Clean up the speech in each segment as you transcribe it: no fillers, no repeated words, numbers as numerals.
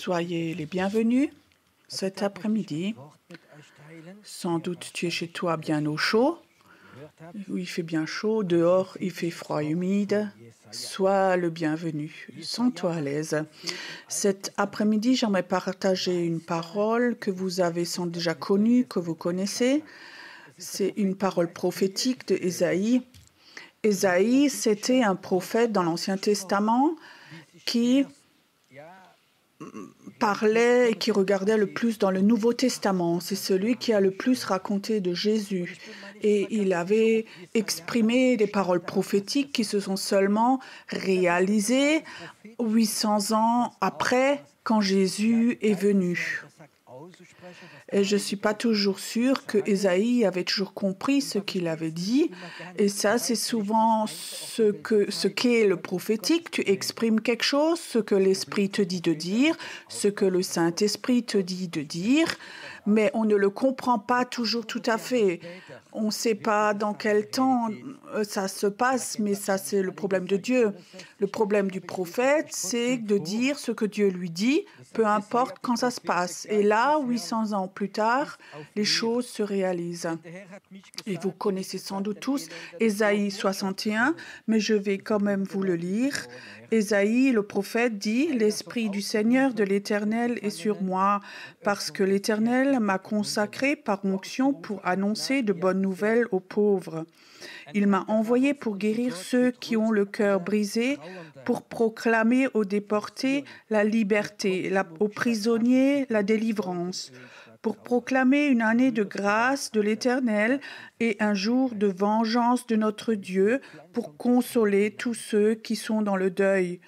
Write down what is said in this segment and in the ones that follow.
Soyez les bienvenus cet après-midi. Sans doute tu es chez toi bien au chaud, où il fait bien chaud, dehors il fait froid et humide. Sois le bienvenu, sens-toi à l'aise. Cet après-midi, j'aimerais partager une parole que vous avez sans déjà connue, que vous connaissez. C'est une parole prophétique de Ésaïe. Ésaïe, c'était un prophète dans l'Ancien Testament qui parlait et qui regardait le plus dans le Nouveau Testament. C'est celui qui a le plus raconté de Jésus. Et il avait exprimé des paroles prophétiques qui se sont seulement réalisées 800 ans après, quand Jésus est venu. Et je ne suis pas toujours sûre que Ésaïe avait toujours compris ce qu'il avait dit. Et ça, c'est souvent ce qu'est le prophétique. Tu exprimes quelque chose, ce que l'Esprit te dit de dire, ce que le Saint-Esprit te dit de dire, mais on ne le comprend pas toujours tout à fait. On ne sait pas dans quel temps ça se passe, mais ça, c'est le problème de Dieu. Le problème du prophète, c'est de dire ce que Dieu lui dit, peu importe quand ça se passe. Et là, 800 ans plus tard, les choses se réalisent. Et vous connaissez sans doute tous Ésaïe 61, mais je vais quand même vous le lire. Ésaïe, le prophète, dit « L'Esprit du Seigneur de l'Éternel est sur moi, parce que l'Éternel m'a consacré par onction pour annoncer de bonnes nouvelles aux pauvres. Il m'a envoyé pour guérir ceux qui ont le cœur brisé, pour proclamer aux déportés la liberté, aux prisonniers la délivrance, pour proclamer une année de grâce de l'Éternel et un jour de vengeance de notre Dieu, pour consoler tous ceux qui sont dans le deuil,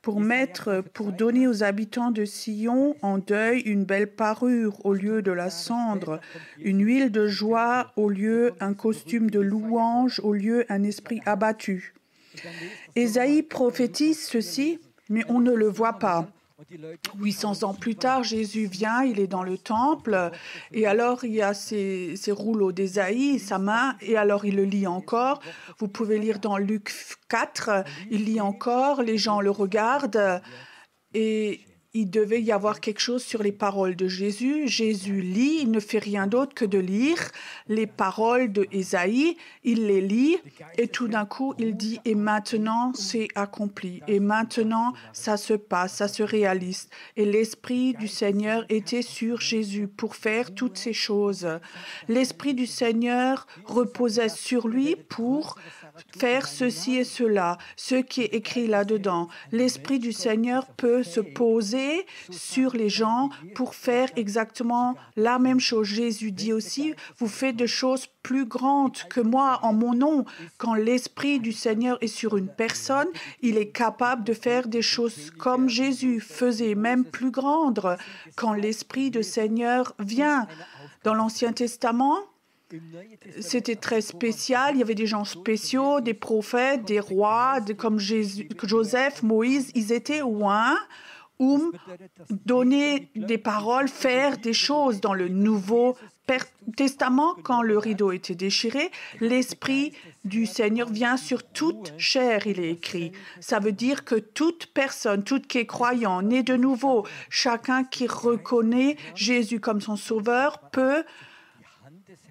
pour donner aux habitants de Sion en deuil une belle parure au lieu de la cendre, une huile de joie au lieu un costume de louange, au lieu un esprit abattu. » Ésaïe prophétise ceci, mais on ne le voit pas. 800 ans plus tard, Jésus vient, il est dans le temple, et alors il y a ces rouleaux d'Ésaïe, sa main, et alors il le lit encore. Vous pouvez lire dans Luc 4, il lit encore, les gens le regardent, et il devait y avoir quelque chose sur les paroles de Jésus. Jésus lit, il ne fait rien d'autre que de lire les paroles de Ésaïe. Il les lit et tout d'un coup, il dit « Et maintenant, c'est accompli. Et maintenant, ça se passe, ça se réalise. » Et l'Esprit du Seigneur était sur Jésus pour faire toutes ces choses. L'Esprit du Seigneur reposait sur lui pour faire ceci et cela, ce qui est écrit là-dedans. L'Esprit du Seigneur peut se poser sur les gens pour faire exactement la même chose. Jésus dit aussi, vous faites des choses plus grandes que moi en mon nom. Quand l'Esprit du Seigneur est sur une personne, il est capable de faire des choses comme Jésus faisait, même plus grandes. Quand l'Esprit du Seigneur vient dans l'Ancien Testament, c'était très spécial. Il y avait des gens spéciaux, des prophètes, des rois, comme Joseph, Moïse. Ils étaient oints donner des paroles, faire des choses. Dans le Nouveau Testament, quand le rideau était déchiré, l'Esprit du Seigneur vient sur toute chair, il est écrit. Ça veut dire que toute personne, tout qui est croyant, né de nouveau, chacun qui reconnaît Jésus comme son sauveur peut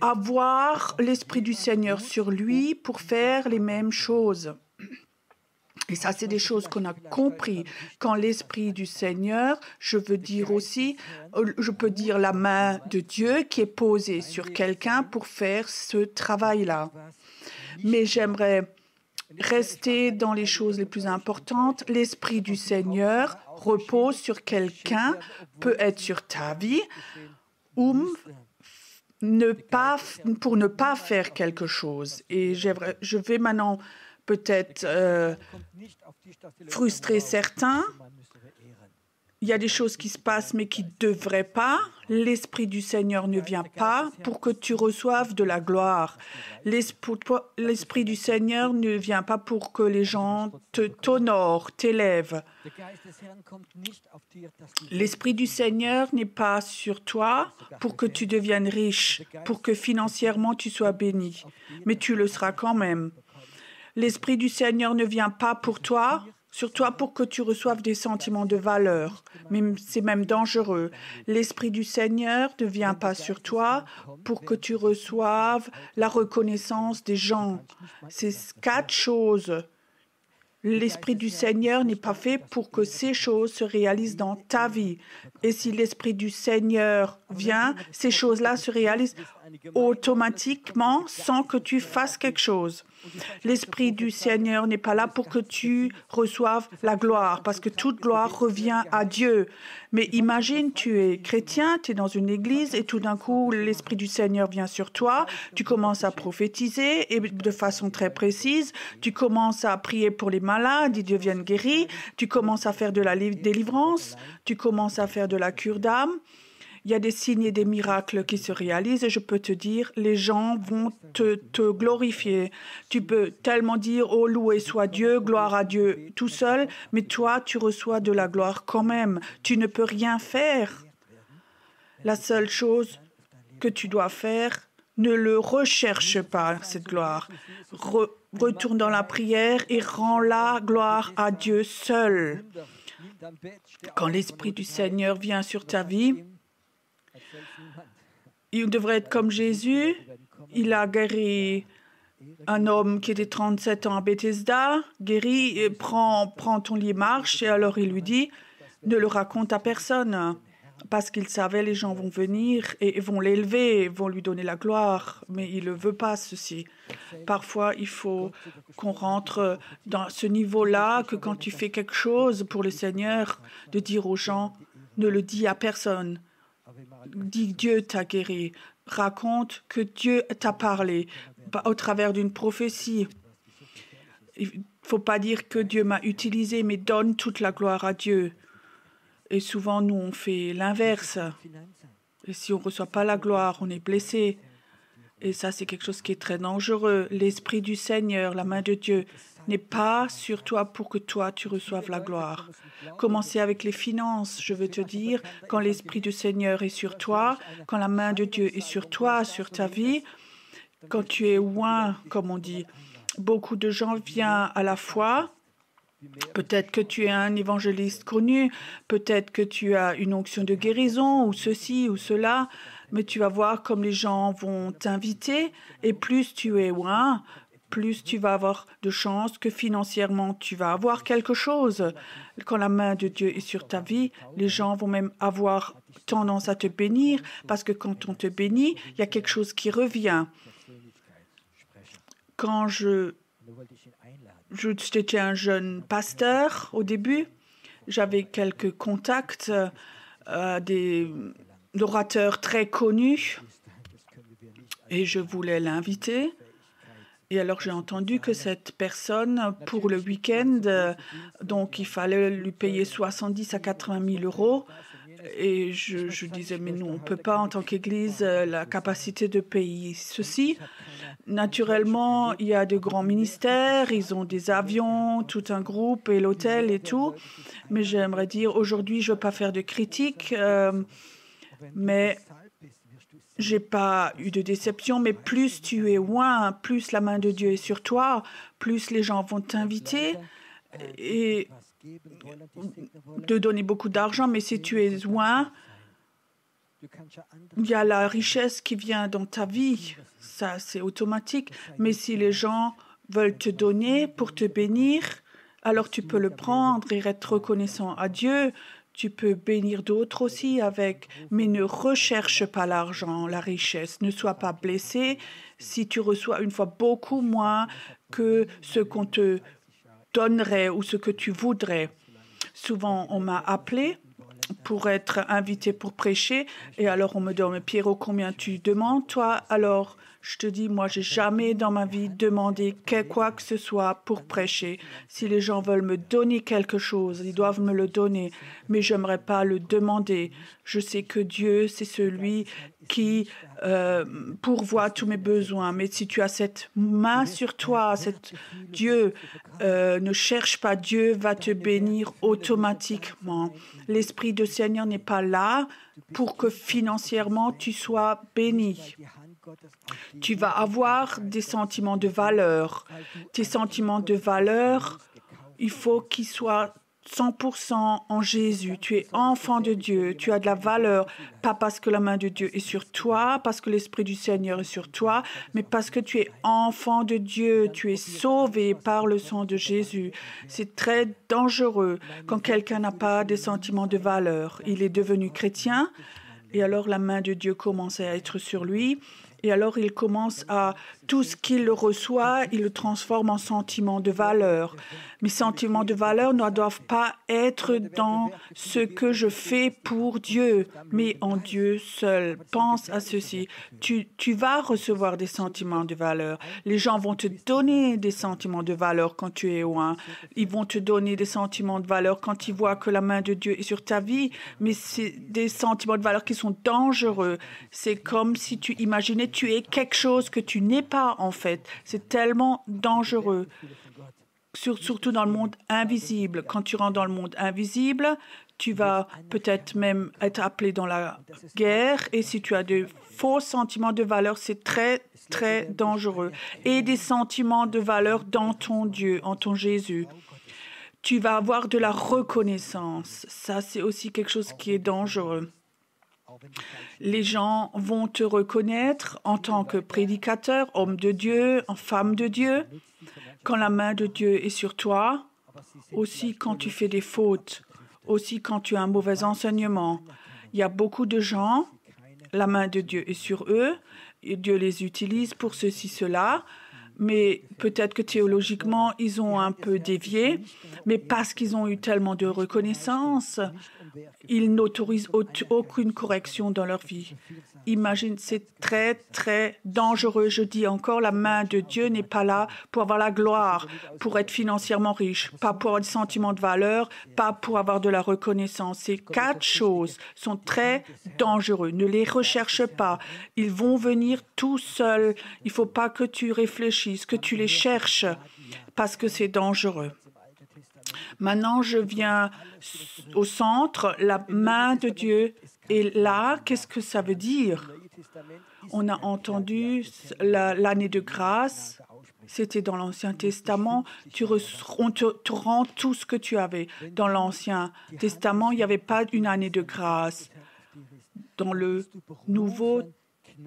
avoir l'Esprit du Seigneur sur lui pour faire les mêmes choses. Et ça, c'est des choses qu'on a compris. Quand l'Esprit du Seigneur, je peux dire la main de Dieu qui est posée sur quelqu'un pour faire ce travail-là. Mais j'aimerais rester dans les choses les plus importantes. L'Esprit du Seigneur repose sur quelqu'un, peut être sur ta vie, pour ne pas faire quelque chose. Et je vais maintenant peut-être frustrer certains. Il y a des choses qui se passent mais qui ne devraient pas. L'Esprit du Seigneur ne vient pas pour que tu reçoives de la gloire. L'Esprit du Seigneur ne vient pas pour que les gens t'honorent, t'élèvent. L'Esprit du Seigneur n'est pas sur toi pour que tu deviennes riche, pour que financièrement tu sois béni. Mais tu le seras quand même. L'Esprit du Seigneur ne vient pas pour toi sur toi pour que tu reçoives des sentiments de valeur. Mais c'est même dangereux. L'Esprit du Seigneur ne vient pas sur toi pour que tu reçoives la reconnaissance des gens. C'est 4 choses. L'Esprit du Seigneur n'est pas fait pour que ces choses se réalisent dans ta vie. Et si l'Esprit du Seigneur vient, ces choses-là se réalisent automatiquement sans que tu fasses quelque chose. L'Esprit du Seigneur n'est pas là pour que tu reçoives la gloire, parce que toute gloire revient à Dieu. Mais imagine, tu es chrétien, tu es dans une église et tout d'un coup, l'Esprit du Seigneur vient sur toi, tu commences à prophétiser et de façon très précise, tu commences à prier pour les malades, ils deviennent guéris, tu commences à faire de la délivrance, tu commences à faire de la cure d'âme. Il y a des signes et des miracles qui se réalisent et je peux te dire, les gens vont te glorifier. Tu peux tellement dire, oh loué soit Dieu, gloire à Dieu tout seul, mais toi, tu reçois de la gloire quand même. Tu ne peux rien faire. La seule chose que tu dois faire, ne le recherche pas, cette gloire. Retourne dans la prière et rends la gloire à Dieu seul. Quand l'Esprit du Seigneur vient sur ta vie, il devrait être comme Jésus. Il a guéri un homme qui était 37 ans à Bethesda, guéri, et prend ton lit, marche, et alors il lui dit, ne le raconte à personne, parce qu'il savait les gens vont venir et vont l'élever, vont lui donner la gloire, mais il ne veut pas ceci. Parfois, il faut qu'on rentre dans ce niveau-là, que quand tu fais quelque chose pour le Seigneur, de dire aux gens, ne le dis à personne. Dis Dieu t'a guéri. Raconte que Dieu t'a parlé au travers d'une prophétie. Il ne faut pas dire que Dieu m'a utilisé, mais donne toute la gloire à Dieu. Et souvent, nous, on fait l'inverse. Et si on ne reçoit pas la gloire, on est blessé. Et ça, c'est quelque chose qui est très dangereux. L'Esprit du Seigneur, la main de Dieu, n'est pas sur toi pour que toi, tu reçoives la gloire. Commencez avec les finances, je veux te dire, quand l'Esprit du Seigneur est sur toi, quand la main de Dieu est sur toi, sur ta vie, quand tu es oint, comme on dit, beaucoup de gens viennent à la foi. Peut-être que tu es un évangéliste connu, peut-être que tu as une onction de guérison, ou ceci ou cela, mais tu vas voir comme les gens vont t'inviter, et plus tu es oint, plus tu vas avoir de chances que financièrement tu vas avoir quelque chose. Quand la main de Dieu est sur ta vie, les gens vont même avoir tendance à te bénir, parce que quand on te bénit, il y a quelque chose qui revient. Quand j'étais un jeune pasteur au début, j'avais quelques contacts d'orateurs très connus et je voulais l'inviter. Et alors j'ai entendu que cette personne, pour le week-end, donc il fallait lui payer 70 à 80 000 euros. Et je disais, mais nous, on ne peut pas, en tant qu'Église, la capacité de payer ceci. Naturellement, il y a de grands ministères, ils ont des avions, tout un groupe et l'hôtel et tout. Mais j'aimerais dire, aujourd'hui, je ne veux pas faire de critique, mais je n'ai pas eu de déception. Mais plus tu es loin, plus la main de Dieu est sur toi, plus les gens vont t'inviter et de donner beaucoup d'argent. Mais si tu es loin, il y a la richesse qui vient dans ta vie. Ça, c'est automatique. Mais si les gens veulent te donner pour te bénir, alors tu peux le prendre et être reconnaissant à Dieu. Tu peux bénir d'autres aussi avec, mais ne recherche pas l'argent, la richesse. Ne sois pas blessé si tu reçois une fois beaucoup moins que ce qu'on te donnerait ou ce que tu voudrais. Souvent, on m'a appelé pour être invité pour prêcher et alors on me dit, mais Pierrot, combien tu demandes, toi? Alors, je te dis, moi, j'ai jamais dans ma vie demandé quoi que ce soit pour prêcher. Si les gens veulent me donner quelque chose, ils doivent me le donner, mais je n'aimerais pas le demander. Je sais que Dieu, c'est celui qui pourvoit tous mes besoins. Mais si tu as cette main sur toi, Dieu ne cherche pas, Dieu va te bénir automatiquement. L'Esprit du Seigneur n'est pas là pour que financièrement tu sois béni. Tu vas avoir des sentiments de valeur. Tes sentiments de valeur, Il faut qu'il soit 100% en Jésus. Tu es enfant de Dieu. Tu as de la valeur, pas parce que la main de Dieu est sur toi, parce que l'Esprit du Seigneur est sur toi, mais parce que tu es enfant de Dieu. Tu es sauvé par le sang de Jésus. C'est très dangereux quand quelqu'un n'a pas des sentiments de valeur. Il est devenu chrétien et alors la main de Dieu commence à être sur lui. Et alors, il commence à, tout ce qu'il reçoit, il le transforme en sentiment de valeur. Mes sentiments de valeur ne doivent pas être dans ce que je fais pour Dieu, mais en Dieu seul. Pense à ceci. Tu vas recevoir des sentiments de valeur. Les gens vont te donner des sentiments de valeur quand tu es loin. Ils vont te donner des sentiments de valeur quand ils voient que la main de Dieu est sur ta vie, mais c'est des sentiments de valeur qui sont dangereux. C'est comme si tu imaginais tu es quelque chose que tu n'es pas en fait. C'est tellement dangereux. Surtout dans le monde invisible. Quand tu rentres dans le monde invisible, tu vas peut-être même être appelé dans la guerre. Et si tu as de faux sentiments de valeur, c'est très, très dangereux. Et des sentiments de valeur dans ton Dieu, en ton Jésus. Tu vas avoir de la reconnaissance. Ça, c'est aussi quelque chose qui est dangereux. Les gens vont te reconnaître en tant que prédicateur, homme de Dieu, femme de Dieu. Quand la main de Dieu est sur toi, aussi quand tu fais des fautes, aussi quand tu as un mauvais enseignement. Il y a beaucoup de gens, la main de Dieu est sur eux, et Dieu les utilise pour ceci, cela, mais peut-être que théologiquement, ils ont un peu dévié, mais parce qu'ils ont eu tellement de reconnaissance, ils n'autorisent aucune correction dans leur vie. Imagine, c'est très, très dangereux. Je dis encore, la main de Dieu n'est pas là pour avoir la gloire, pour être financièrement riche, pas pour avoir des sentiments de valeur, pas pour avoir de la reconnaissance. Ces 4 choses sont très dangereux. Ne les recherche pas. Ils vont venir tout seuls. Il ne faut pas que tu réfléchisses, que tu les cherches, parce que c'est dangereux. Maintenant, je viens au centre. La main de Dieu est là. Qu'est-ce que ça veut dire? On a entendu l'année de grâce. C'était dans l'Ancien Testament. On te rend tout ce que tu avais. Dans l'Ancien Testament, il n'y avait pas une année de grâce. Dans le Nouveau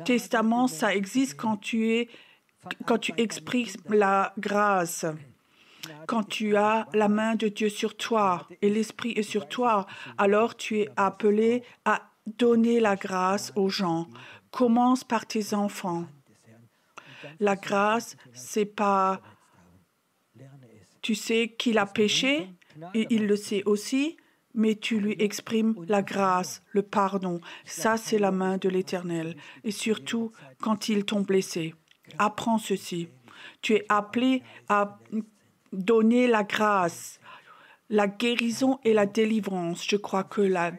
Testament, ça existe quand tu exprimes la grâce. Quand tu as la main de Dieu sur toi et l'Esprit est sur toi, alors tu es appelé à donner la grâce aux gens. Commence par tes enfants. La grâce, c'est pas... Tu sais qu'il a péché et il le sait aussi, mais tu lui exprimes la grâce, le pardon. Ça, c'est la main de l'Éternel. Et surtout, quand ils t'ont blessé. Apprends ceci. Tu es appelé à donner la grâce, la guérison et la délivrance. Je crois que la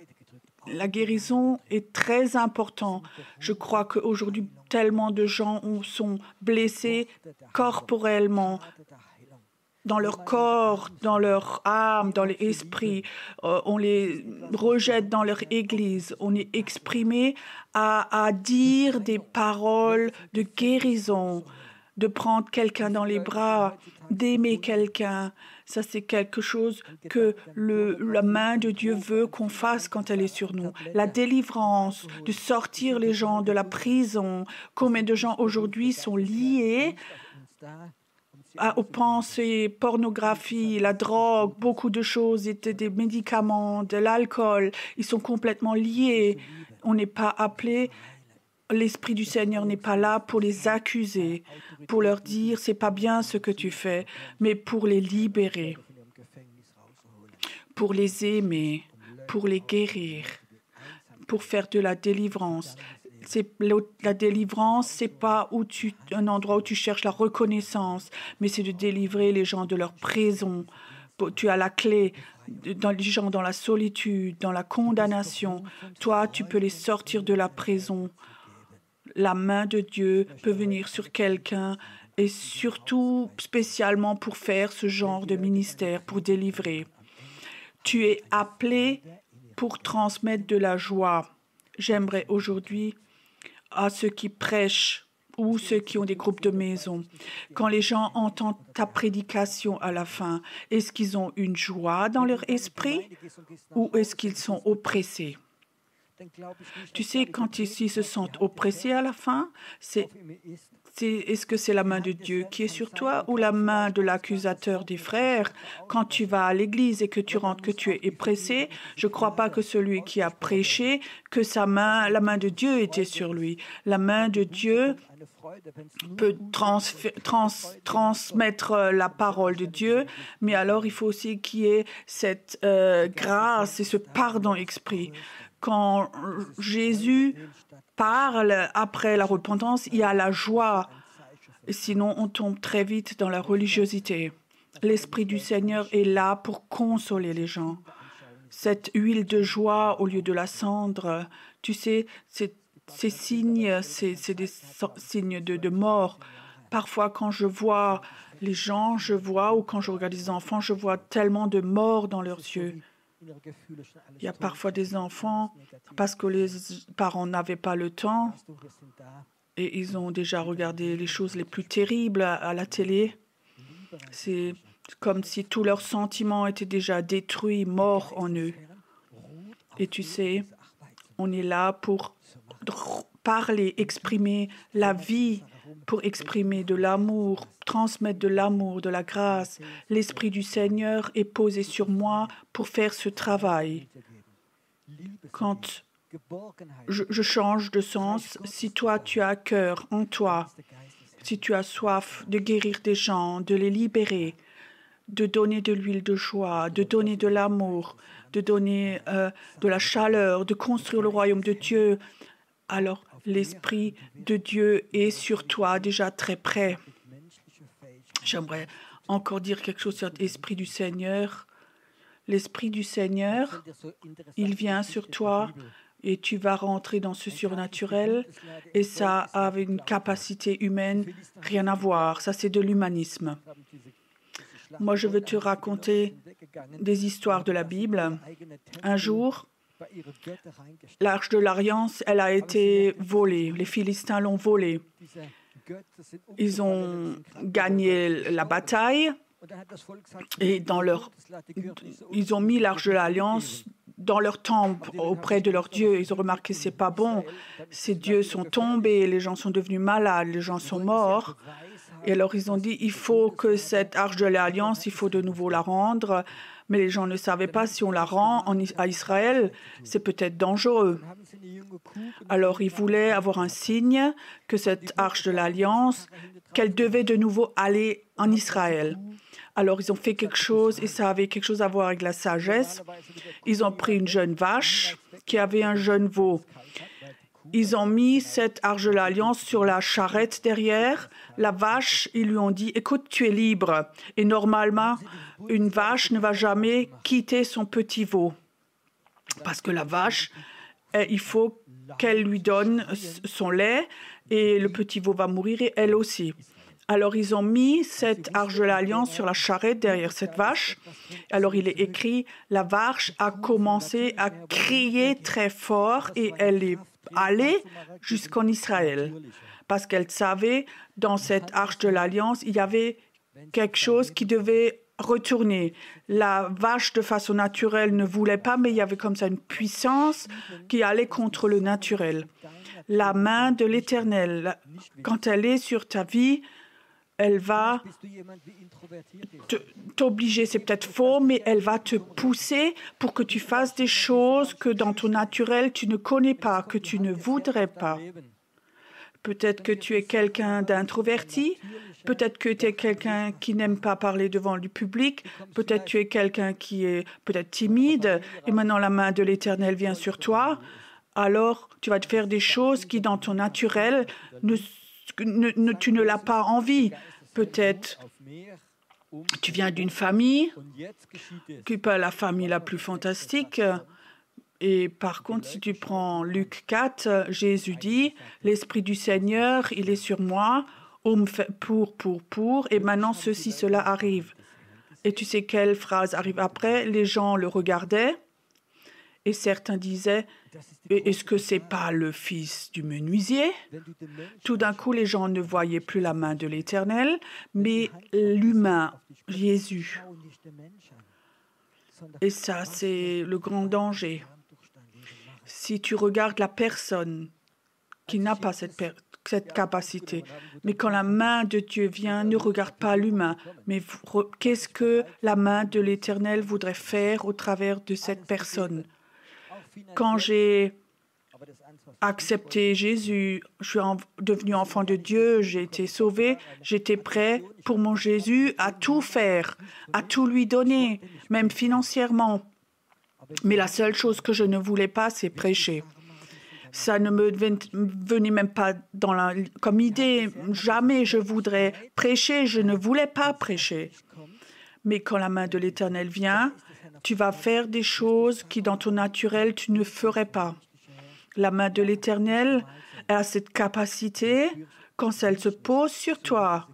guérison est très importante. Je crois qu'aujourd'hui, tellement de gens sont blessés corporellement, dans leur corps, dans leur âme, dans l'esprit. On les rejette dans leur église. On est exprimé à dire des paroles de guérison, de prendre quelqu'un dans les bras, d'aimer quelqu'un. Ça, c'est quelque chose que la main de Dieu veut qu'on fasse quand elle est sur nous. La délivrance, de sortir les gens de la prison. Combien de gens aujourd'hui sont liés aux pensées, pornographie, la drogue, beaucoup de choses, des médicaments, de l'alcool. Ils sont complètement liés. On n'est pas appelé... L'Esprit du Seigneur n'est pas là pour les accuser, pour leur dire c'est pas bien ce que tu fais, mais pour les libérer, pour les aimer, pour les guérir, pour faire de la délivrance. La délivrance, c'est pas un endroit où tu cherches la reconnaissance, mais c'est de délivrer les gens de leur prison. Tu as la clé. Les gens dans la solitude, dans la condamnation. Toi, tu peux les sortir de la prison. La main de Dieu peut venir sur quelqu'un et surtout spécialement pour faire ce genre de ministère, pour délivrer. Tu es appelé pour transmettre de la joie. J'aimerais aujourd'hui à ceux qui prêchent ou ceux qui ont des groupes de maison. Quand les gens entendent ta prédication à la fin, est-ce qu'ils ont une joie dans leur esprit ou est-ce qu'ils sont oppressés? Tu sais, quand ils se sentent oppressés à la fin, est-ce que c'est la main de Dieu qui est sur toi ou la main de l'accusateur des frères? Quand tu vas à l'église et que tu rentres, que tu es oppressé, je ne crois pas que celui qui a prêché, que la main de Dieu était sur lui. La main de Dieu peut transmettre la parole de Dieu, mais alors il faut aussi qu'il y ait cette grâce et ce pardon exprès. Quand Jésus parle après la repentance, il y a la joie. Sinon, on tombe très vite dans la religiosité. L'Esprit du Seigneur est là pour consoler les gens. Cette huile de joie au lieu de la cendre, tu sais, ces signes, c'est des signes de mort. Parfois, quand je vois les gens, ou quand je regarde les enfants, je vois tellement de mort dans leurs yeux. Il y a parfois des enfants, parce que les parents n'avaient pas le temps, et ils ont déjà regardé les choses les plus terribles à la télé. C'est comme si tous leurs sentiments étaient déjà détruits, morts en eux. Et tu sais, on est là pour parler, exprimer la vie, pour exprimer de l'amour, transmettre de l'amour, de la grâce. L'Esprit du Seigneur est posé sur moi pour faire ce travail. Quand je change de sens, si toi tu as cœur en toi, si tu as soif de guérir des gens, de les libérer, de donner de l'huile de joie, de donner de l'amour, de donner de la chaleur, de construire le royaume de Dieu, alors l'Esprit de Dieu est sur toi déjà très près. J'aimerais encore dire quelque chose sur l'Esprit du Seigneur. L'Esprit du Seigneur, il vient sur toi et tu vas rentrer dans ce surnaturel et ça a une capacité humaine, rien à voir. Ça, c'est de l'humanisme. Moi, je veux te raconter des histoires de la Bible. Un jour, l'Arche de l'Alliance, elle a été volée. Les Philistins l'ont volée. Ils ont gagné la bataille et ils ont mis l'Arche de l'Alliance dans leur temple auprès de leur Dieu. Ils ont remarqué que ce n'est pas bon. Ces dieux sont tombés, les gens sont devenus malades, les gens sont morts. Et alors ils ont dit, il faut que cette Arche de l'Alliance, il faut de nouveau la rendre. Mais les gens ne savaient pas si on la rend à Israël, c'est peut-être dangereux. Alors ils voulaient avoir un signe que cette Arche de l'Alliance, qu'elle devait de nouveau aller en Israël. Alors ils ont fait quelque chose et ça avait quelque chose à voir avec la sagesse. Ils ont pris une jeune vache qui avait un jeune veau. Ils ont mis cette Arche de l'Alliance sur la charrette derrière. La vache, ils lui ont dit, écoute, tu es libre. Et normalement, une vache ne va jamais quitter son petit veau. Parce que la vache, il faut qu'elle lui donne son lait et le petit veau va mourir et elle aussi. Alors, ils ont mis cette Arche de l'Alliance sur la charrette derrière cette vache. Alors, il est écrit, la vache a commencé à crier très fort et elle est allée jusqu'en Israël. Parce qu'elle savait, dans cette Arche de l'Alliance, il y avait quelque chose qui devait retourner. La vache, de façon naturelle, ne voulait pas, mais il y avait comme ça une puissance qui allait contre le naturel. La main de l'Éternel, quand elle est sur ta vie, elle va t'obliger, c'est peut-être faux, mais elle va te pousser pour que tu fasses des choses que dans ton naturel, tu ne connais pas, que tu ne voudrais pas. Peut-être que tu es quelqu'un d'introverti, peut-être que tu es quelqu'un qui n'aime pas parler devant le public, peut-être que tu es quelqu'un qui est peut-être timide, et maintenant la main de l'Éternel vient sur toi, alors tu vas te faire des choses qui, dans ton naturel, tu ne l'as pas envie. Peut-être tu viens d'une famille qui n'est pas la famille la plus fantastique. Et par contre, si tu prends Luc 4, Jésus dit, l'Esprit du Seigneur, il est sur moi, et maintenant ceci, cela arrive. Et tu sais quelle phrase arrive après? Les gens le regardaient Et certains disaient, est-ce que c'est pas le fils du menuisier? Tout d'un coup, les gens ne voyaient plus la main de l'Éternel, mais l'humain, Jésus. Et ça, c'est le grand danger. Si tu regardes la personne qui n'a pas cette capacité, mais quand la main de Dieu vient, ne regarde pas l'humain, mais qu'est-ce que la main de l'Éternel voudrait faire au travers de cette personne? Quand j'ai accepté Jésus, je suis devenu enfant de Dieu, j'ai été sauvé, j'étais prêt pour mon Jésus à tout faire, à tout lui donner, même financièrement. Mais la seule chose que je ne voulais pas, c'est prêcher. Ça ne me venait même pas comme idée. Jamais je voudrais prêcher, je ne voulais pas prêcher. Mais quand la main de l'Éternel vient, tu vas faire des choses qui, dans ton naturel, tu ne ferais pas. La main de l'Éternel a cette capacité, quand elle se pose sur toi,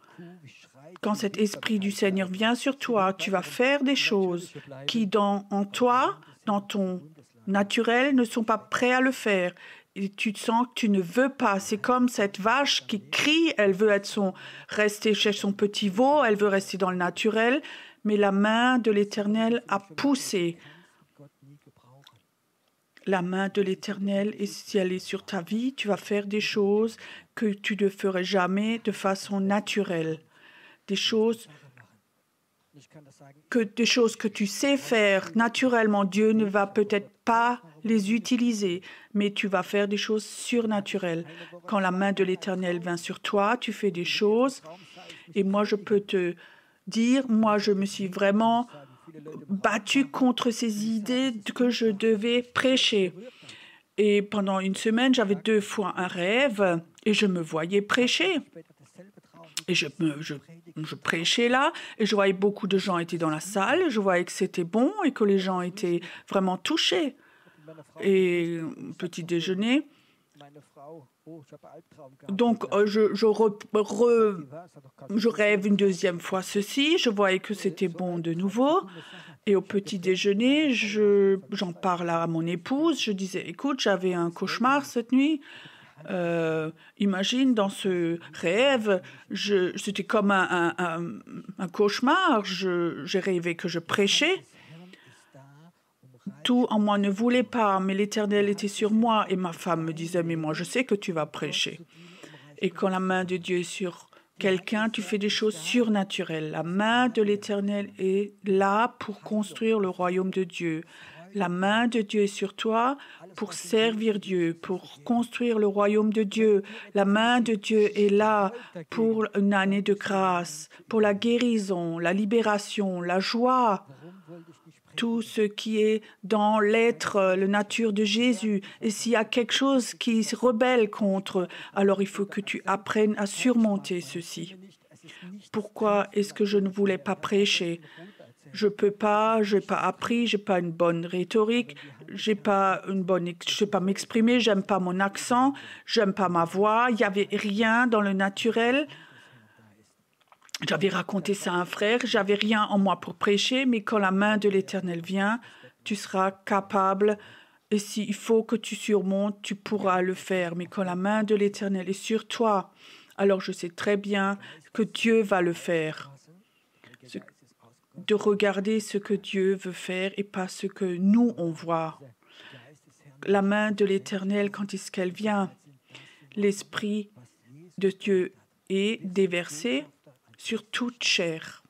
quand cet esprit du Seigneur vient sur toi, tu vas faire des choses qui, en toi, dans ton naturel, ne sont pas prêts à le faire. Et tu te sens que tu ne veux pas. C'est comme cette vache qui crie, elle veut rester chez son petit veau, elle veut rester dans le naturel, mais la main de l'Éternel a poussé. La main de l'Éternel, et si elle est sur ta vie, tu vas faire des choses que tu ne ferais jamais de façon naturelle. Des choses que tu sais faire naturellement. Dieu ne va peut-être pas les utiliser, mais tu vas faire des choses surnaturelles. Quand la main de l'Éternel vient sur toi, tu fais des choses. Et moi, je peux te dire, moi, je me suis vraiment battue contre ces idées que je devais prêcher. Et pendant une semaine, j'avais 2 fois un rêve et je me voyais prêcher. Et je prêchais là, et je voyais beaucoup de gens étaient dans la salle, je voyais que c'était bon et que les gens étaient vraiment touchés. Et petit déjeuner. Donc, je rêve une deuxième fois ceci, je voyais que c'était bon de nouveau. Et au petit déjeuner, j'en parle à mon épouse, je disais, écoute, j'avais un cauchemar cette nuit. Imagine, dans ce rêve, c'était comme un cauchemar. J'ai rêvé que je prêchais. Tout en moi ne voulait pas, mais l'Éternel était sur moi. Et ma femme me disait, mais moi, je sais que tu vas prêcher. Et quand la main de Dieu est sur quelqu'un, tu fais des choses surnaturelles. La main de l'Éternel est là pour construire le royaume de Dieu. La main de Dieu est sur toi pour servir Dieu, pour construire le royaume de Dieu. La main de Dieu est là pour une année de grâce, pour la guérison, la libération, la joie, tout ce qui est dans l'être, la nature de Jésus. Et s'il y a quelque chose qui se rebelle contre, alors il faut que tu apprennes à surmonter ceci. Pourquoi est-ce que je ne voulais pas prêcher? Je n'ai pas appris, je n'ai pas une bonne rhétorique, je ne sais pas m'exprimer, j'aime pas mon accent, j'aime pas ma voix, il n'y avait rien dans le naturel. J'avais raconté ça à un frère, j'avais rien en moi pour prêcher, mais quand la main de l'Éternel vient, tu seras capable, et s'il faut que tu surmontes, tu pourras le faire. Mais quand la main de l'Éternel est sur toi, alors je sais très bien que Dieu va le faire. De regarder ce que Dieu veut faire et pas ce que nous, on voit. La main de l'Éternel, quand est-ce qu'elle vient? L'Esprit de Dieu est déversé sur toute chair.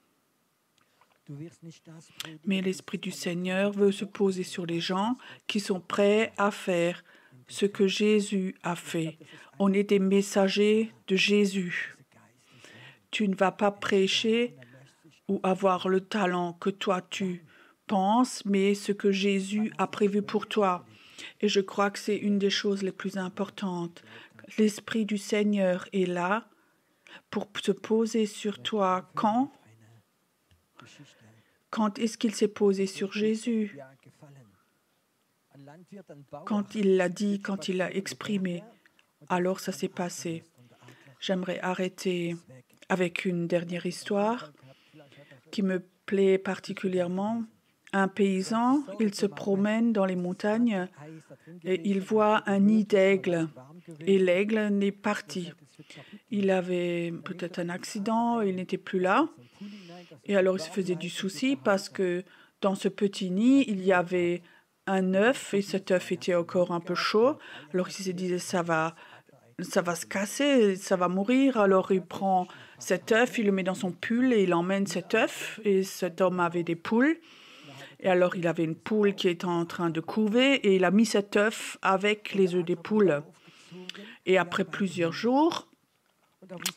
Mais l'Esprit du Seigneur veut se poser sur les gens qui sont prêts à faire ce que Jésus a fait. On est des messagers de Jésus. Tu ne vas pas prêcher ou avoir le talent que toi tu penses, mais ce que Jésus a prévu pour toi. Et je crois que c'est une des choses les plus importantes. L'Esprit du Seigneur est là pour se poser sur toi. Quand est-ce qu'il s'est posé sur Jésus? Quand il l'a dit, quand il l'a exprimé, alors ça s'est passé. J'aimerais arrêter avec une dernière histoire qui me plaît particulièrement. Un paysan, il se promène dans les montagnes et il voit un nid d'aigle. Et l'aigle n'est parti. Il avait peut-être un accident, il n'était plus là. Et alors il se faisait du souci parce que dans ce petit nid, il y avait un œuf et cet œuf était encore un peu chaud. Alors il se disait ça va se casser, ça va mourir. Alors il prend cet œuf, il le met dans son pull et il emmène cet œuf. Et cet homme avait des poules. Et alors il avait une poule qui était en train de couver et il a mis cet œuf avec les œufs des poules. Et après plusieurs jours,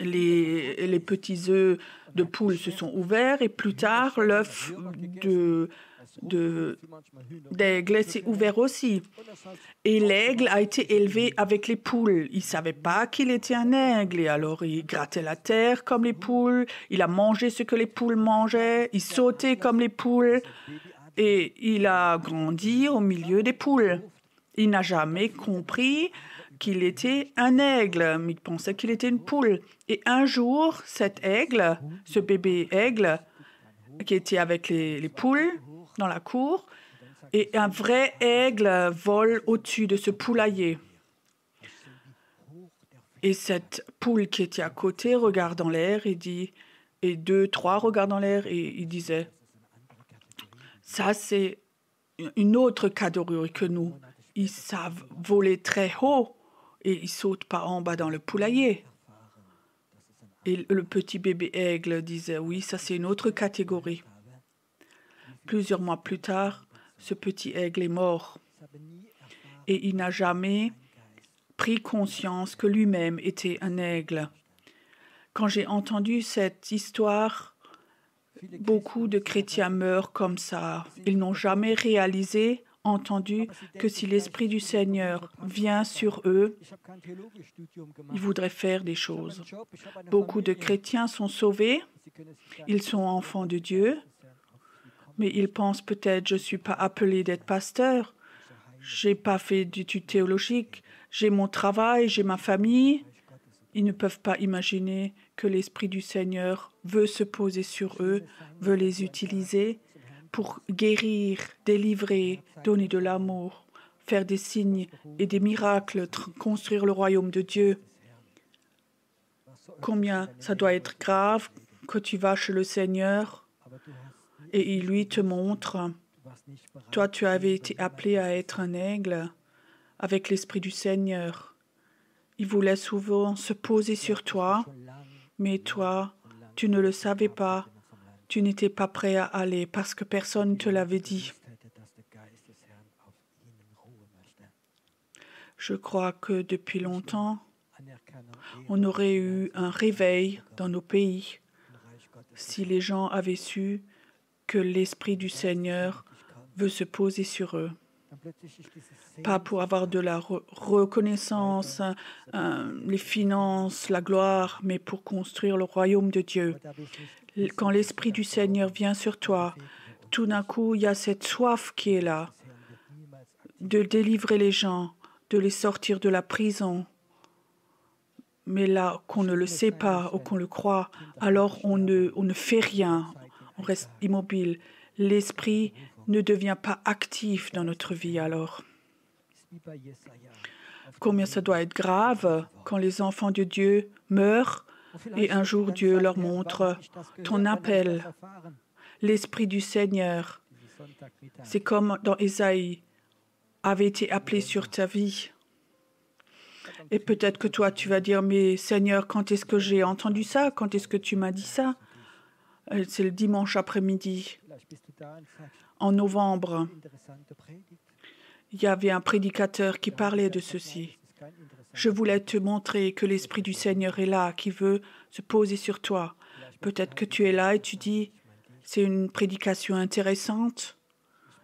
les petits œufs de poule se sont ouverts et plus tard, l'œuf d'aigle s'est ouvert aussi. Et l'aigle a été élevé avec les poules. Il ne savait pas qu'il était un aigle. Et alors, il grattait la terre comme les poules. Il a mangé ce que les poules mangeaient. Il sautait comme les poules. Et il a grandi au milieu des poules. Il n'a jamais compris qu'il était un aigle, mais il pensait qu'il était une poule. Et un jour, cet aigle, ce bébé aigle, qui était avec les poules dans la cour, et un vrai aigle vole au-dessus de ce poulailler. Et cette poule qui était à côté regarde dans l'air et dit, et 2, 3 regardent dans l'air et il disait, ça c'est une autre catégorie que nous. Ils savent voler très haut et ils sautent pas en bas dans le poulailler. Et le petit bébé aigle disait, oui, ça c'est une autre catégorie. Plusieurs mois plus tard, ce petit aigle est mort. Et il n'a jamais pris conscience que lui-même était un aigle. Quand j'ai entendu cette histoire, beaucoup de chrétiens meurent comme ça. Ils n'ont jamais entendu que si l'Esprit du Seigneur vient sur eux, ils voudraient faire des choses. Beaucoup de chrétiens sont sauvés, ils sont enfants de Dieu, mais ils pensent peut-être, je ne suis pas appelé d'être pasteur, je n'ai pas fait d'études théologiques, j'ai mon travail, j'ai ma famille. Ils ne peuvent pas imaginer que l'Esprit du Seigneur veut se poser sur eux, veut les utiliser pour guérir, délivrer, donner de l'amour, faire des signes et des miracles, construire le royaume de Dieu. Combien ça doit être grave que tu vas chez le Seigneur et il lui te montre, toi tu avais été appelé à être un aigle avec l'Esprit du Seigneur. Il voulait souvent se poser sur toi, mais toi, tu ne le savais pas. Tu n'étais pas prêt à aller parce que personne ne te l'avait dit. Je crois que depuis longtemps, on aurait eu un réveil dans nos pays si les gens avaient su que l'Esprit du Seigneur veut se poser sur eux. Pas pour avoir de la reconnaissance, les finances, la gloire, mais pour construire le royaume de Dieu. Quand l'Esprit du Seigneur vient sur toi, tout d'un coup, il y a cette soif qui est là, de délivrer les gens, de les sortir de la prison. Mais là, qu'on ne le sait pas ou qu'on le croit, alors on ne fait rien, on reste immobile. L'Esprit ne devient pas actif dans notre vie alors. Combien ça doit être grave quand les enfants de Dieu meurent et un jour Dieu leur montre ton appel, l'Esprit du Seigneur. C'est comme dans Ésaïe, avait été appelé sur ta vie. Et peut-être que toi, tu vas dire, mais Seigneur, quand est-ce que j'ai entendu ça? Quand est-ce que tu m'as dit ça? C'est le dimanche après-midi. En novembre, il y avait un prédicateur qui parlait de ceci. Je voulais te montrer que l'Esprit du Seigneur est là, qui veut se poser sur toi. Peut-être que tu es là et tu dis, c'est une prédication intéressante.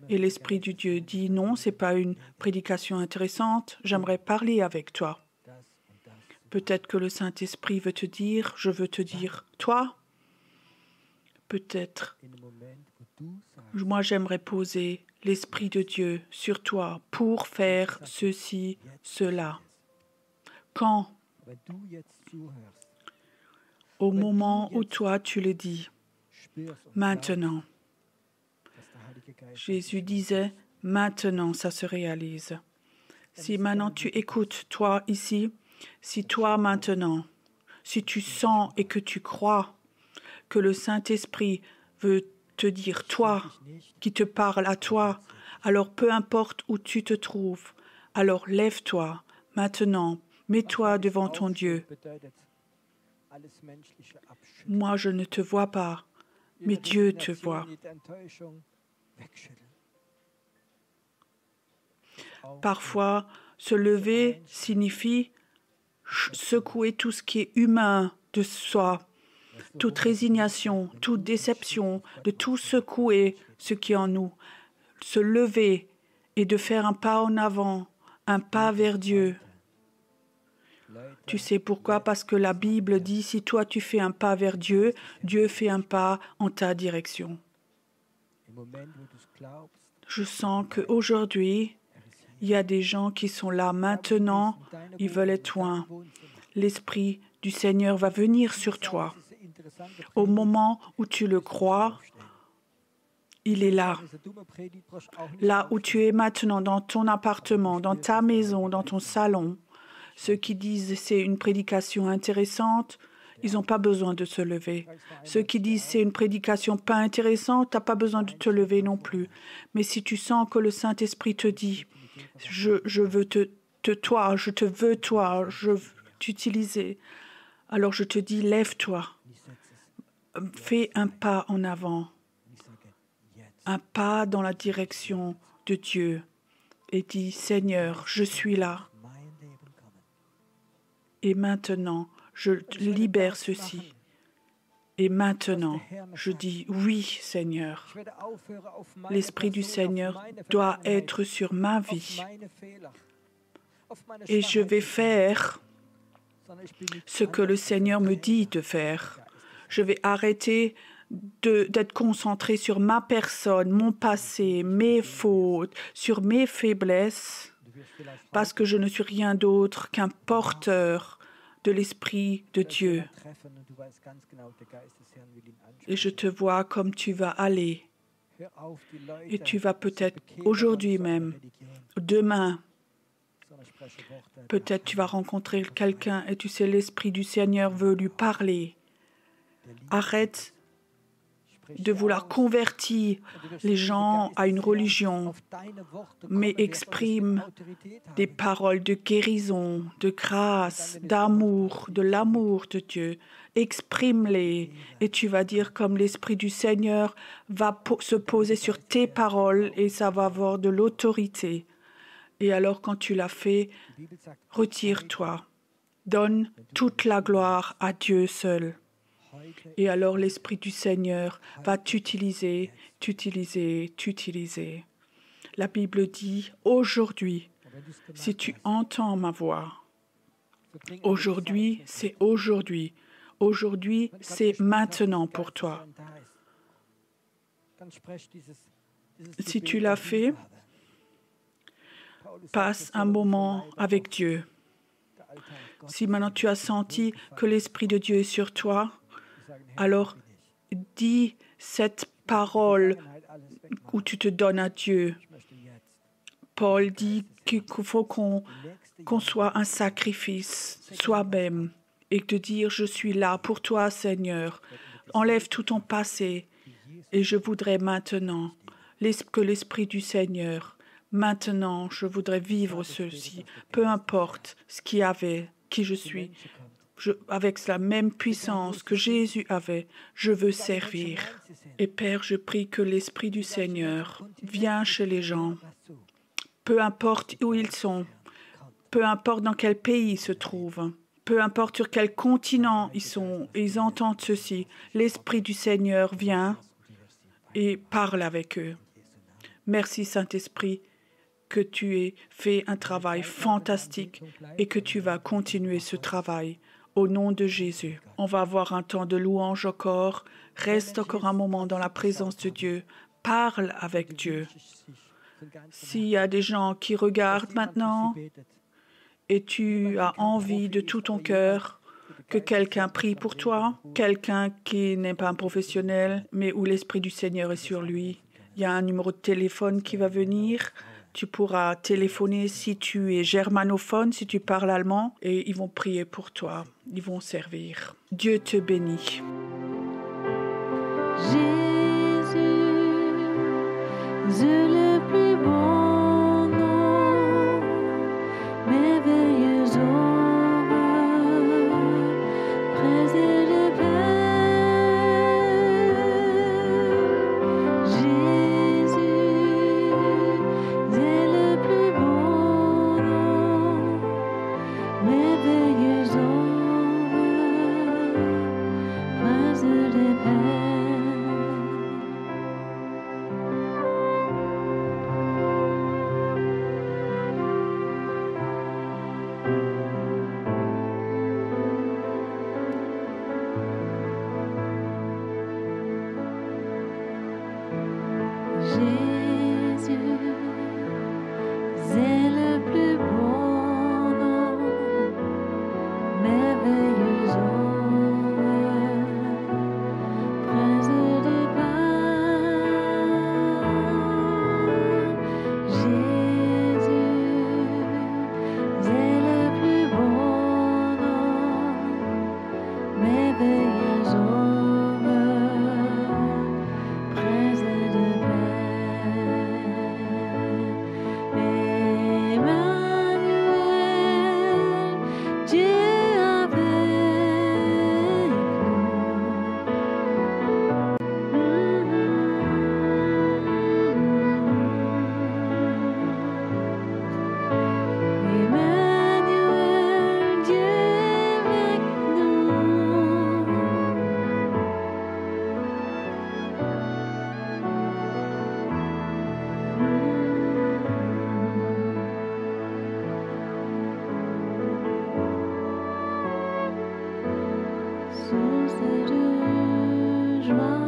Et l'Esprit de Dieu dit, non, ce n'est pas une prédication intéressante. J'aimerais parler avec toi. Peut-être que le Saint-Esprit veut te dire, je veux te dire, toi, peut-être, moi j'aimerais poser l'Esprit de Dieu sur toi pour faire ceci, cela. Quand? Au moment où toi tu le dis, maintenant, Jésus disait, maintenant ça se réalise. Si maintenant tu écoutes, toi ici, si toi maintenant, si tu sens et que tu crois que le Saint-Esprit veut te dire, toi, qui te parle à toi, alors peu importe où tu te trouves, alors lève-toi, maintenant, mets-toi devant ton Dieu. Moi, je ne te vois pas, mais Dieu te voit. Parfois, se lever signifie secouer tout ce qui est humain de soi, toute résignation, toute déception, de tout secouer ce qui est en nous, se lever et de faire un pas en avant, un pas vers Dieu. Tu sais pourquoi? Parce que la Bible dit, si toi tu fais un pas vers Dieu, Dieu fait un pas en ta direction. Je sens qu'aujourd'hui, il y a des gens qui sont là maintenant, ils veulent être loin. L'Esprit du Seigneur va venir sur toi. Au moment où tu le crois, il est là. Là où tu es maintenant, dans ton appartement, dans ta maison, dans ton salon. Ceux qui disent c'est une prédication intéressante, ils n'ont pas besoin de se lever. Ceux qui disent c'est une prédication pas intéressante, tu n'as pas besoin de te lever non plus. Mais si tu sens que le Saint-Esprit te dit je veux toi, je te veux toi, je veux t'utiliser, alors je te dis lève-toi, fais un pas en avant, un pas dans la direction de Dieu et dis Seigneur, je suis là. Et maintenant, je libère ceci. Et maintenant, je dis oui, Seigneur. L'Esprit du Seigneur doit être sur ma vie. Et je vais faire ce que le Seigneur me dit de faire. Je vais arrêter d'être concentré sur ma personne, mon passé, mes fautes, sur mes faiblesses, parce que je ne suis rien d'autre qu'un porteur de l'Esprit de Dieu. Et je te vois comme tu vas aller. Et tu vas peut-être aujourd'hui même, demain, peut-être tu vas rencontrer quelqu'un et tu sais l'Esprit du Seigneur veut lui parler. Arrête de vouloir convertir les gens à une religion, mais exprime des paroles de guérison, de grâce, d'amour, de l'amour de Dieu. Exprime-les et tu vas dire comme l'Esprit du Seigneur va se poser sur tes paroles et ça va avoir de l'autorité. Et alors quand tu l'as fait, retire-toi. Donne toute la gloire à Dieu seul. Et alors l'Esprit du Seigneur va t'utiliser. La Bible dit, aujourd'hui, si tu entends ma voix, aujourd'hui, c'est aujourd'hui. Aujourd'hui, c'est maintenant pour toi. Si tu l'as fait, passe un moment avec Dieu. Si maintenant tu as senti que l'Esprit de Dieu est sur toi, alors dis cette parole où tu te donnes à Dieu. Paul dit qu'il faut qu'on soit un sacrifice soi-même et te dire je suis là pour toi Seigneur. Enlève tout ton passé et je voudrais maintenant que l'Esprit du Seigneur, maintenant je voudrais vivre ceci, peu importe ce qu'il y avait, qui je suis. Avec la même puissance que Jésus avait, je veux servir. Et Père, je prie que l'Esprit du Seigneur vienne chez les gens, peu importe où ils sont, peu importe dans quel pays ils se trouvent, peu importe sur quel continent ils sont, ils entendent ceci. L'Esprit du Seigneur vient et parle avec eux. Merci Saint-Esprit que tu aies fait un travail fantastique et que tu vas continuer ce travail. Au nom de Jésus, on va avoir un temps de louange encore. Reste encore un moment dans la présence de Dieu. Parle avec Dieu. S'il y a des gens qui regardent maintenant et tu as envie de tout ton cœur que quelqu'un prie pour toi, quelqu'un qui n'est pas un professionnel, mais où l'Esprit du Seigneur est sur lui, Il y a un numéro de téléphone qui va venir. Tu pourras téléphoner si tu es germanophone, si tu parles allemand, et ils vont prier pour toi. Ils vont servir. Dieu te bénit. Jésus, le plus bon nom, merveilleux sauveur, près de Père. Jésus, le plus bon nom, merveilleux sauveur, près de Père. Jésus, c'est le plus beau nom, merveilleux sauveur, prince de Pâques. Jésus, c'est le plus beau nom, merveilleux sauveur, prince de Pâques. Emmanuel, Dieu avec nous. Emmanuel, Dieu avec source de joie,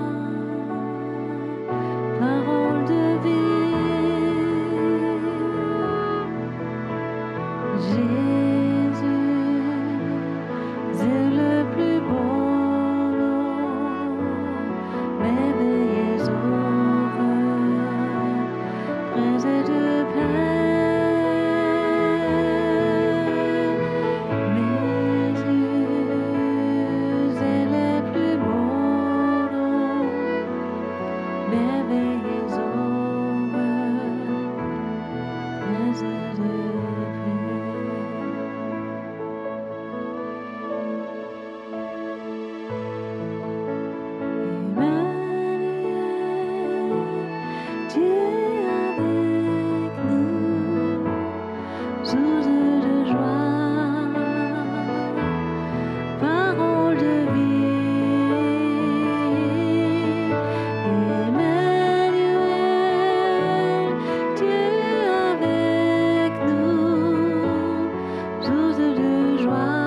parole de vie. Jésus, c'est le plus beau nom, merveilleux sauveur, prince de Père. Mes yeux, c'est le plus beau nom, merveilleux sauveur, prince de Père. Emmanuel, Dieu avec nous, source de joie, parole de vie. Emmanuel, Dieu avec nous, source de joie,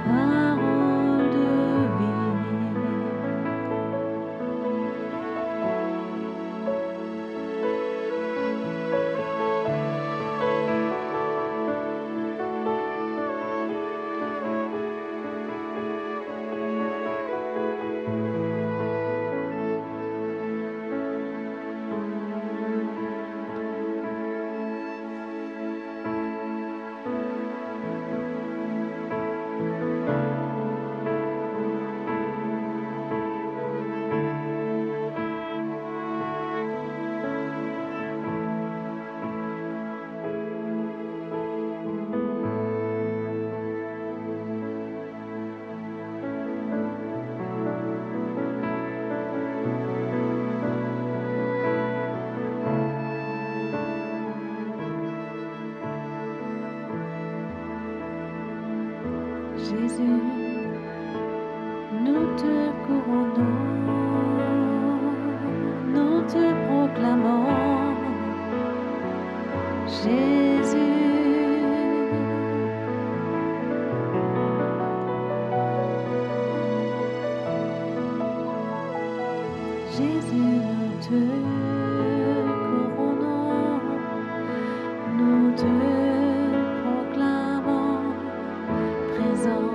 parole de vie. Jésus, nous te couronnons, nous te proclamons. Jésus, Jésus, nous te couronnons, nous te proclamons, présent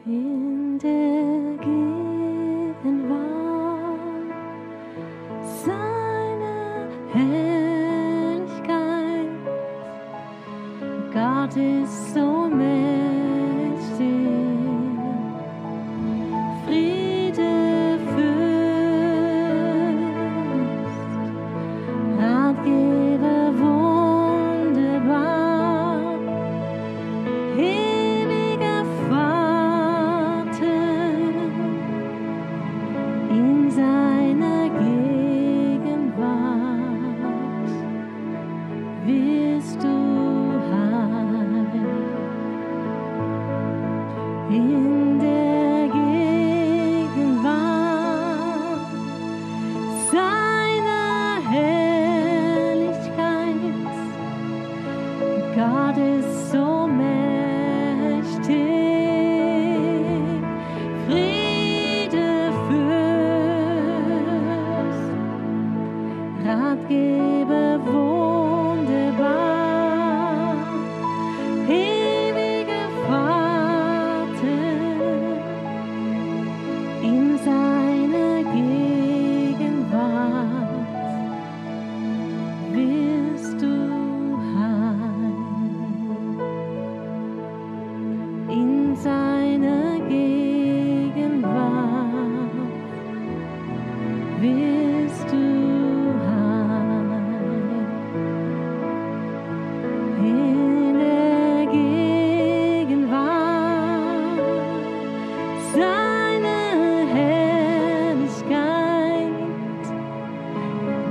In der Gegenwart seiner Herrlichkeit. Gott ist so mächtig. Friede, Fürst, Ratgeber, wunderbar. Ewiger Vater, in seiner Gegenwart wirst du heil. In der Gegenwart seiner Herrlichkeit. Gott ist so mächtig. Friede, Fürst, Ratgeber, wunderbar. Ewiger Vater, in seiner Gegenwart wirst du heil. In seiner Gegenwart wirst du heil. In der Gegenwart seiner Herrlichkeit.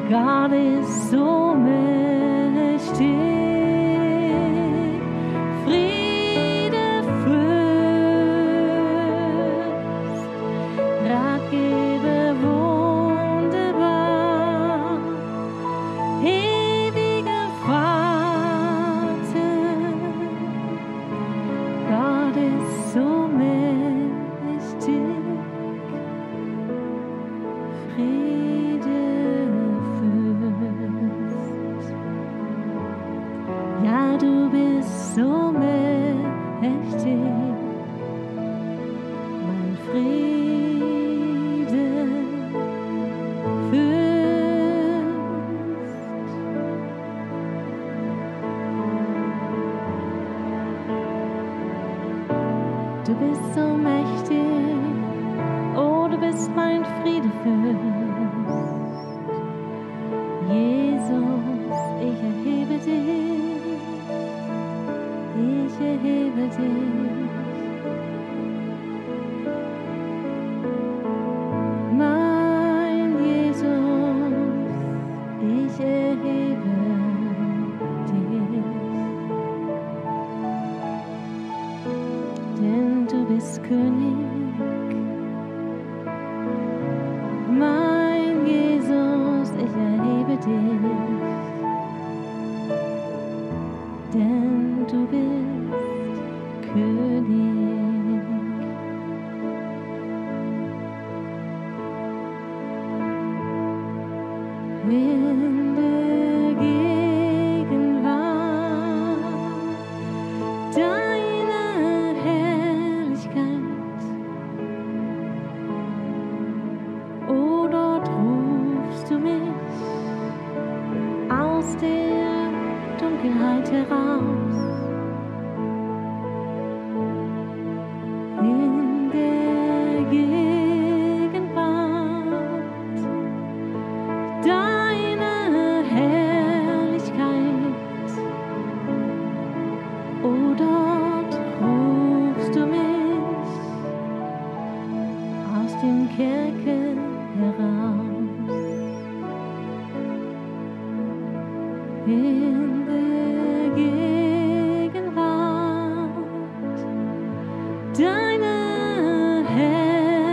Gott ist so mächtig. Friede, Fürst, Ratgeber, wunderbar. Ewiger Vater, Gott ist so mächtig. Friede, Fürst. Ja, du bist so mächtig, mein Friede, Fürst. Du bist so mächtig, oh, du bist mein Friedefürst. Jesus, ich erhebe dich. erhebe dich. Mein Jesus, ich erhebe dich. Denn du bist König. Mein Jesus, ich erhebe dich. Denn du bist König. In der Gegenwart deiner Herrlichkeit, oh, dort rufst du mich aus der Dunkelheit heraus. In der Gegenwart deiner Herrlichkeit, oh, dort rufst du mich aus dem Kerker heraus. In der Gegenwart deiner Herrlichkeit,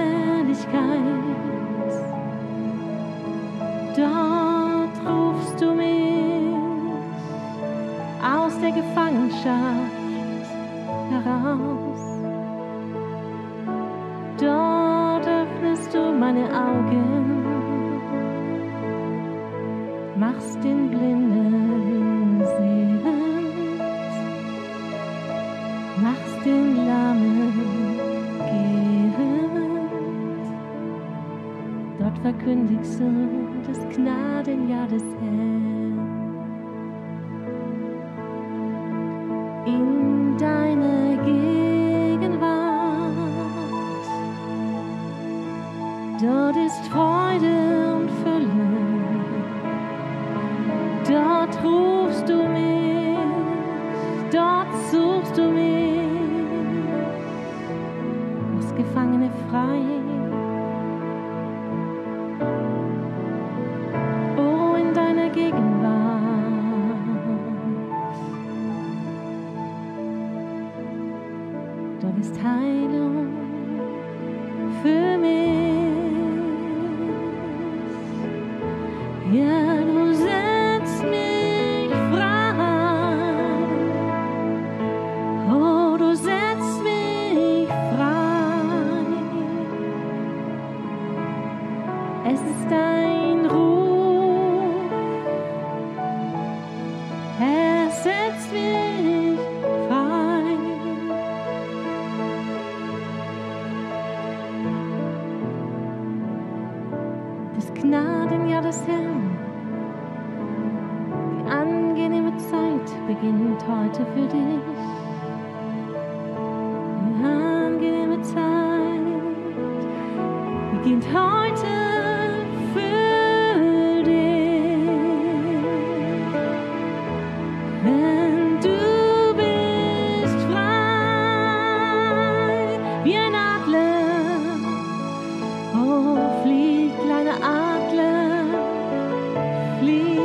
dort rufst du mich aus der Gefangenschaft heraus. Dort öffnest du meine Augen, machst den Blinden sehend, machst den Lahmen gehend. Dort verkündigst du das Gnadenjahr des Herrn. In deiner Gegenwart, dort ist Freude und Fülle. Dort rufst du mich, dort suchst du mich, machst Gefangene frei. Oh, in deiner Gegenwart, dort ist Heilung für mich. Ja, du setzt mich frei. Oh, du setzt mich frei. Es ist dein Ruf. Er setzt mich frei. Das Gnadenjahr des Herrn. Die angenehme Zeit beginnt heute für dich. Die angenehme Zeit beginnt heute für dich. Wenn du bist frei wie ein Adler, oh, flieg, kleiner Adler, flieg,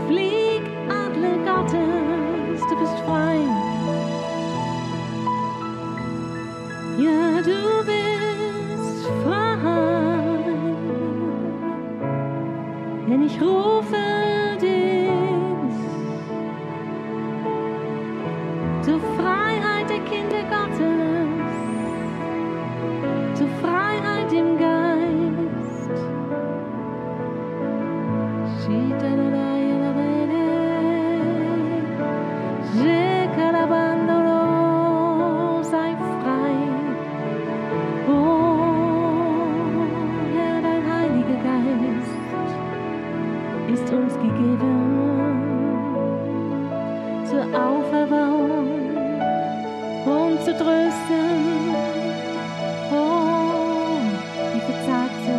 flieg, Adler Gottes, du bist frei. Ja, du bist frei, denn ich rufe dich zur Freiheit der Kinder Gottes, zur Freiheit im Geist. Sei frei. Oh, Herr, dein Heiliger Geist ist uns gegeben zur Auferbauung und zu trösten. Oh, die verzagt sind.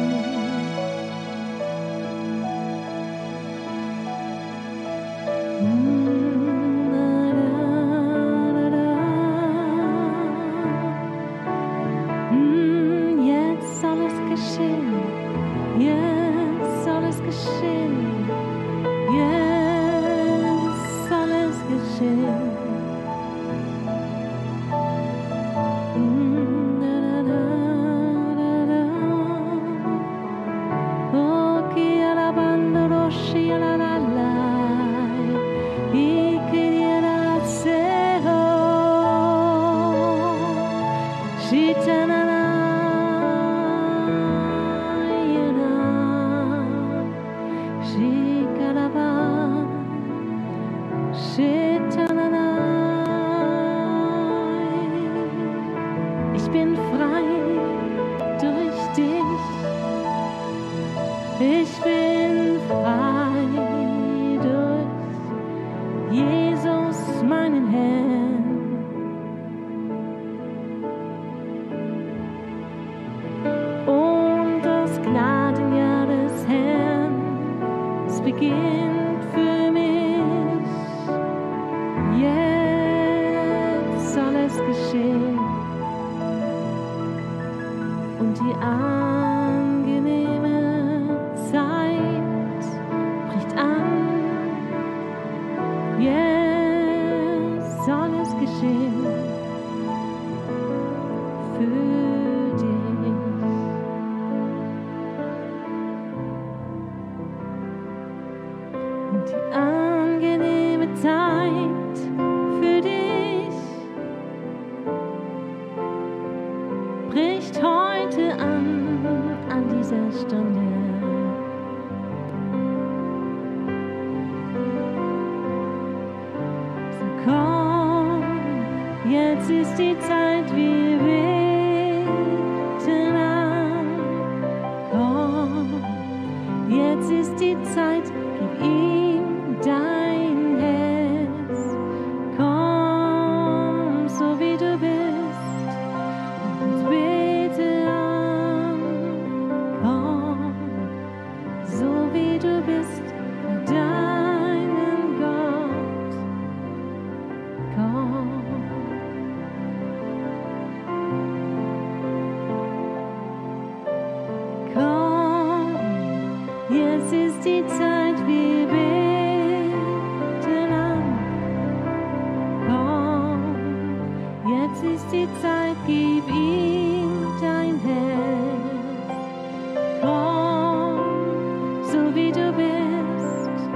Ich bin frei durch dich. Ich bin frei durch Jesus, meinen Herrn. Und das Gnadenjahr des Herrn, es beginnt für mich. Jetzt soll es geschehen. Und die angenehme Zeit bricht an. Jetzt soll es geschehen für dich. Und die angenehme Zeit für dich bricht heute an dieser Stunde. So komm, jetzt ist die Zeit, wir beten an. Komm, jetzt ist die Zeit, gib ihm dein Herz. Komm, so wie du bist, und bete an. Komm, so wie du bist, vor deinen Gott. Komm. Komm, jetzt ist die Zeit, wir beten an. Komm, jetzt ist die Zeit, gib ihm dein Herz. Komm, so wie du bist,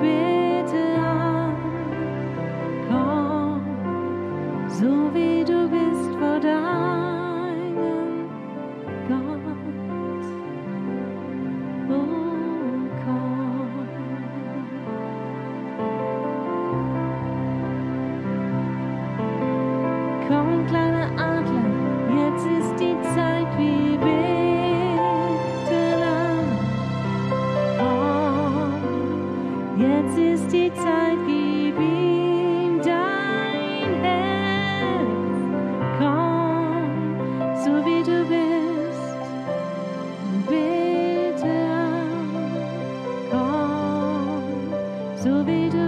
bete an. Komm, so wie du bist, vor deinen Gott. Oh, komm. Komm, kleiner Adler, jetzt ist die Zeit, wir beten an. Komm, jetzt ist die Zeit, gib ihm dein Herz. Komm, so wie du bist, bete an. Komm, so wie du